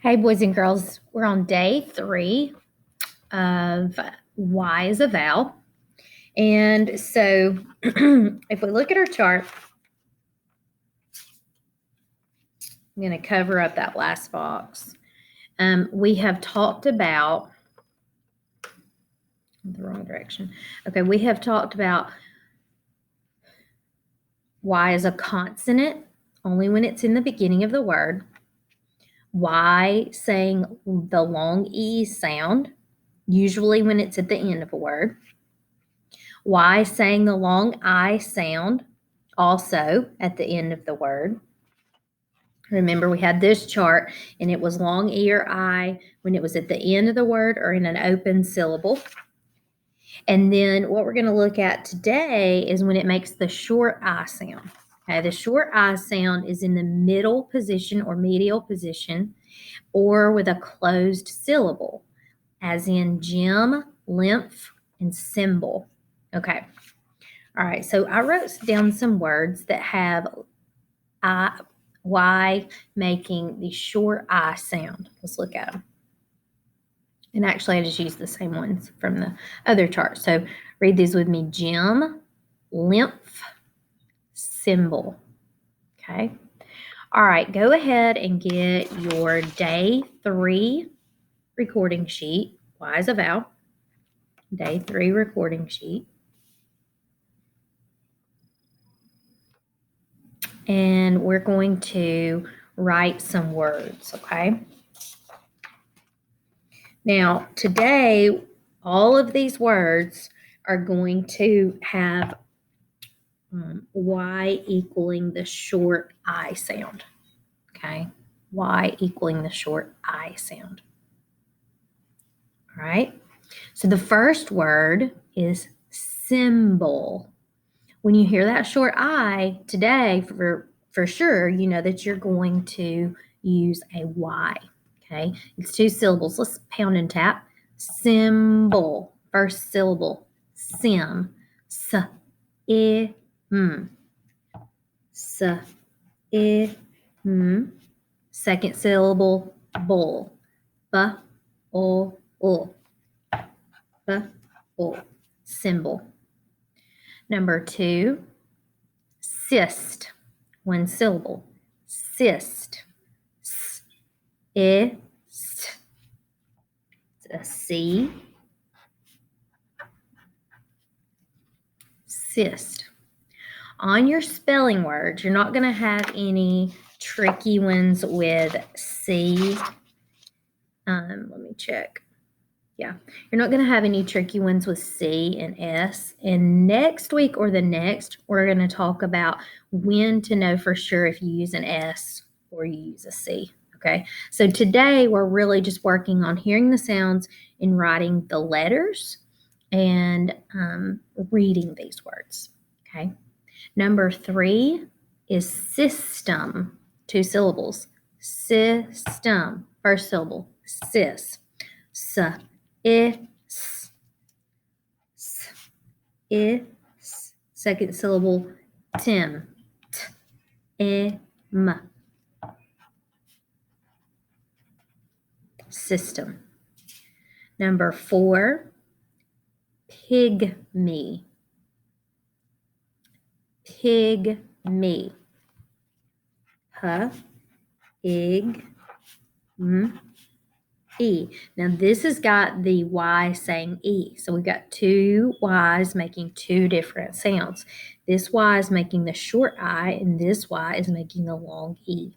Hey, boys and girls, we're on day 3 of Y is a vowel. And so if we look at our chart, I'm going to cover up that last box. We have talked about the wrong direction. Okay, we have talked about Y as a consonant only when it's in the beginning of the word. Y saying the long E sound, usually when it's at the end of a word. Y saying the long I sound, also at the end of the word. Remember, we had this chart, and it was long E or I when it was at the end of the word or in an open syllable. And then what we're going to look at today is when it makes the short I sound. Okay, the short I sound is in the middle position or medial position or with a closed syllable, as in gem, lymph, and symbol. Okay. All right, so I wrote down some words that have Y making the short I sound. Let's look at them. And actually, I just used the same ones from the other chart. So read these with me. Gem, lymph, symbol. Okay. All right, go ahead and get your day 3 recording sheet. Y is a vowel. Day 3 recording sheet. And we're going to write some words, okay? Now, today, all of these words are going to have Y equaling the short I sound, okay? Y equaling the short I sound. All right? So the first word is symbol. When you hear that short I today, for sure, you know that you're going to use a Y. Okay, it's 2 syllables. Let's pound and tap. Symbol. First syllable. Sim. S. I. M. S. I. M. Second syllable. Bull. B. O. O. B. O. Symbol. Number 2, cyst. 1 syllable. Cyst. S. I. St. It's a C. Cyst. On your spelling words, you're not going to have any tricky ones with C. Let me check. Yeah, you're not going to have any tricky ones with C and S. And next week or the next, we're going to talk about when to know for sure if you use an S or you use a C. Okay, so today we're really just working on hearing the sounds and writing the letters and reading these words. Okay, number 3 is system, 2 syllables. System, first syllable, sis. S. I. S. S. I. S. Second syllable, Tim. T. I. M. System. Number 4, pygmy. Pygmy. H. Ig. M. E. Now this has got the Y saying E. So we've got 2 Y's making 2 different sounds. This Y is making the short I, and this Y is making the long E.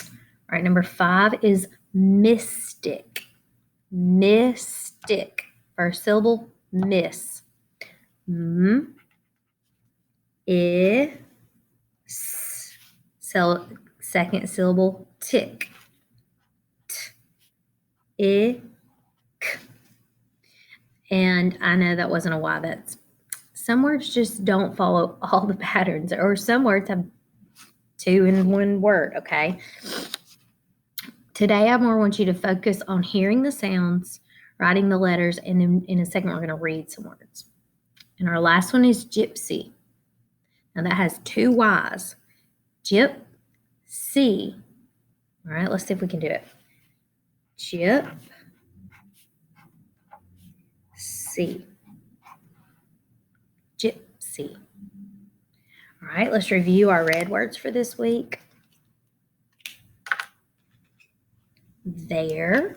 All right, number 5 is mystic. Mystic. First syllable, miss. M. I. S. Second syllable, tick. I. K. And I know that wasn't a Y. That's some words just don't follow all the patterns, or some words have 2 in 1 word, okay? Today, I more want you to focus on hearing the sounds, writing the letters, and then in a second, we're going to read some words. And our last one is gypsy. Now, that has 2 Y's. Gyp, C. All right, let's see if we can do it. gypsy. Gypsy. All right, let's review our red words for this week. There.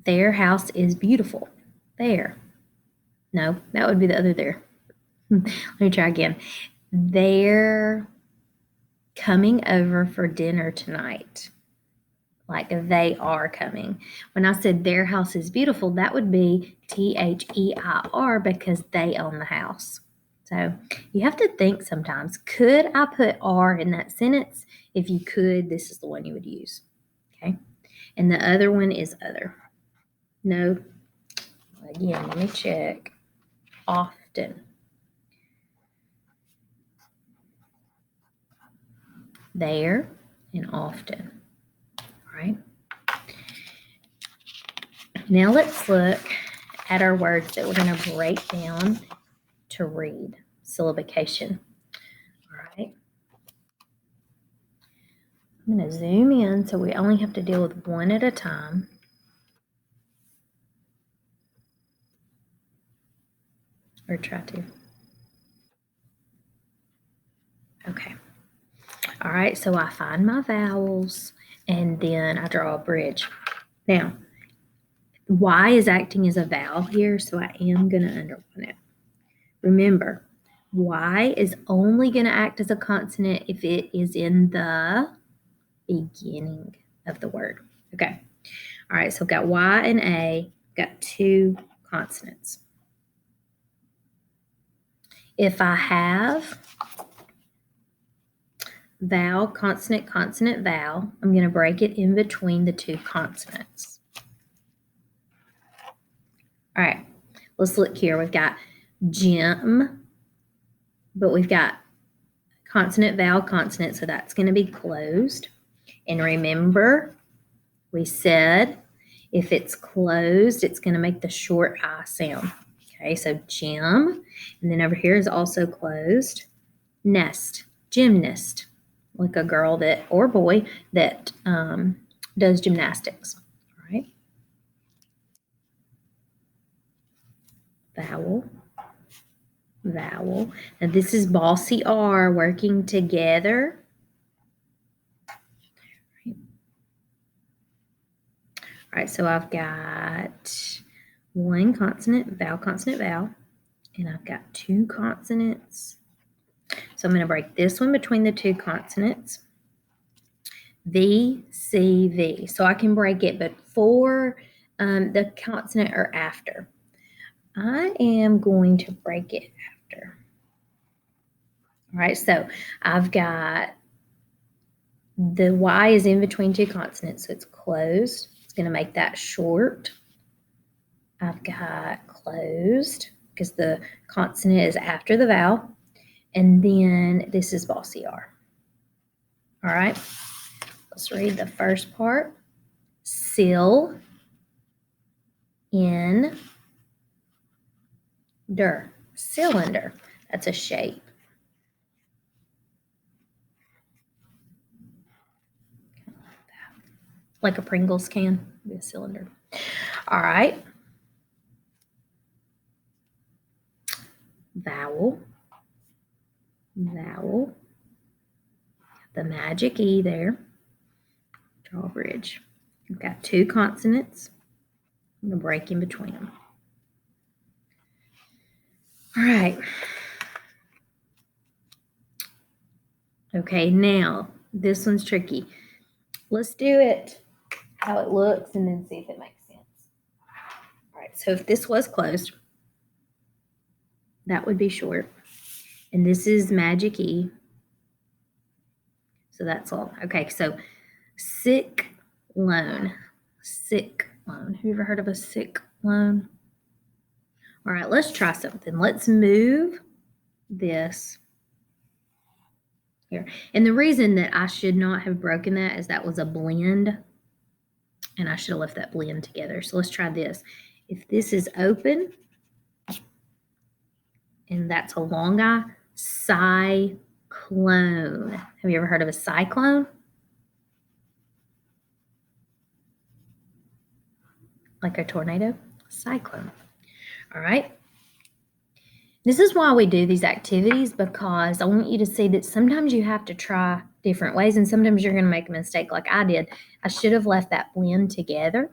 Their house is beautiful. There. No, that would be the other there. Let me try again. They're coming over for dinner tonight. Like they are coming. When I said their house is beautiful, that would be THEIR because they own the house. So you have to think sometimes. Could I put R in that sentence? If you could, this is the one you would use. Okay. And the other one is other. No. Again, let me check. Often. There and often. All right. Now let's look at our words that we're going to break down to read. Syllabication. All right. I'm going to zoom in so we only have to deal with one at a time. Or try to. Okay. All right, so I find my vowels and then I draw a bridge. Now, Y is acting as a vowel here, so I am going to underline it. Remember, Y is only going to act as a consonant if it is in the beginning of the word. Okay. All right, so I've got Y and A, got two consonants. If I have vowel, consonant, consonant, vowel, I'm going to break it in between the two consonants. All right, let's look here. We've got gym, but we've got consonant, vowel, consonant, so that's going to be closed. And remember, we said if it's closed, it's going to make the short I sound. Okay, so gym, and then over here is also closed. Nest, gymnast, like a girl that or boy that does gymnastics. All right. Vowel, vowel. Now this is bossy R working together. All right, so I've got one consonant, vowel, and I've got two consonants. So I'm going to break this one between the two consonants. V, C, V. So I can break it before the consonant or after. I am going to break it after. All right, so I've got the Y is in between two consonants, so it's closed. It's going to make that short. I've got closed because the consonant is after the vowel. And then this is bossy R. All right, let's read the first part. Cylinder. Cylinder. That's a shape. Like a Pringles can, be a cylinder. All right. Vowel. Vowel. The magic E there. Draw a bridge. We've got two consonants. I'm going to break in between them. All right. Okay, now this one's tricky. Let's do it how it looks and then see if it makes sense. All right, so if this was closed, that would be short. And this is magic E. So that's all. Okay, so sick loan. Sick loan. Have you ever heard of a sick loan? All right, let's try something. Let's move this here. And the reason that I should not have broken that is that was a blend. And I should have left that blend together. So let's try this. If this is open, and that's a long I, cycle. cyclone. Have you ever heard of a cyclone? Like a tornado? Cyclone. All right. This is why we do these activities, because I want you to see that sometimes you have to try different ways and sometimes you're going to make a mistake like I did. I should have left that blend together,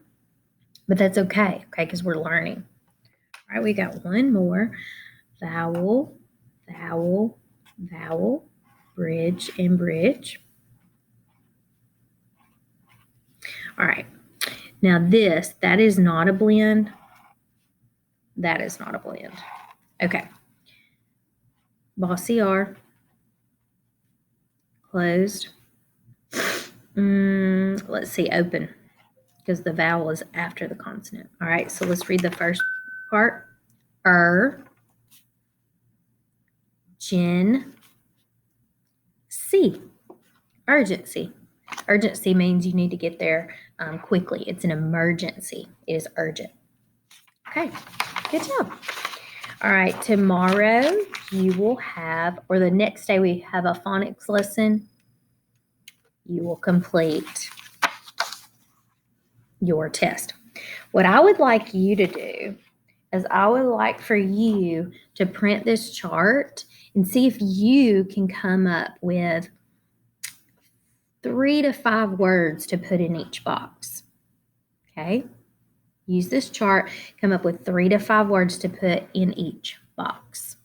but that's okay, because we're learning. All right, we got one more. Vowel, vowel, vowel, bridge, and bridge. All right. Now that is not a blend. That is not a blend. Okay. Bossy R. Closed. Let's see, open, because the vowel is after the consonant. All right, so let's read the first part. C. Urgency. Urgency means you need to get there quickly. It's an emergency. It is urgent. Okay, good job. All right, tomorrow you will have, or the next day we have a phonics lesson. You will complete your test. What I would like you to do is I would like for you to print this chart and see if you can come up with 3 to 5 words to put in each box. Okay? Use this chart, come up with 3 to 5 words to put in each box.